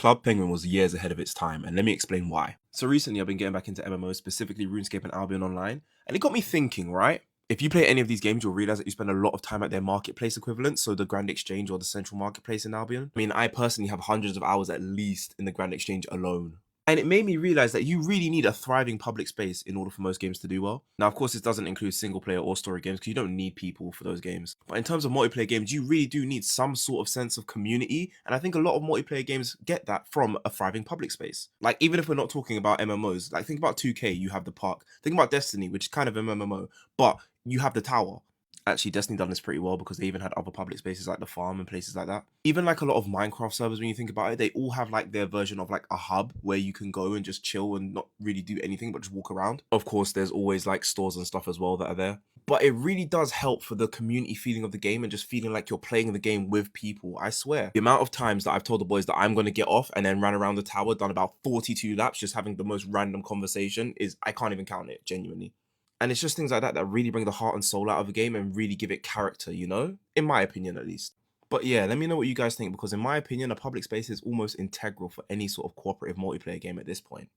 Club Penguin was years ahead of its time, and let me explain why. So recently I've been getting back into MMOs, specifically RuneScape and Albion Online, and it got me thinking, right? If you play any of these games, you'll realize that you spend a lot of time at their marketplace equivalent, so the Grand Exchange or the central marketplace in Albion. I mean, I personally have hundreds of hours at least in the Grand Exchange alone. And it made me realize that you really need a thriving public space in order for most games to do well. Now, of course, this doesn't include single player or story games because you don't need people for those games. But in terms of multiplayer games, you really do need some sort of sense of community. And I think a lot of multiplayer games get that from a thriving public space. Like, even if we're not talking about MMOs, like think about 2K, you have the park. Think about Destiny, which is kind of an MMO, but you have the tower. Actually, Destiny done this pretty well because they even had other public spaces like the farm and places like that. Even like a lot of Minecraft servers, when you think about it, they all have like their version of like a hub where you can go and just chill and not really do anything but just walk around. Of course, there's always like stores and stuff as well that are there. But it really does help for the community feeling of the game and just feeling like you're playing the game with people. I swear. The amount of times that I've told the boys that I'm going to get off and then ran around the tower, done about 42 laps, just having the most random conversation is, I can't even count it, genuinely. And it's just things like that that really bring the heart and soul out of a game and really give it character, you know? In my opinion, at least. But yeah, let me know what you guys think because in my opinion, a public space is almost integral for any sort of cooperative multiplayer game at this point.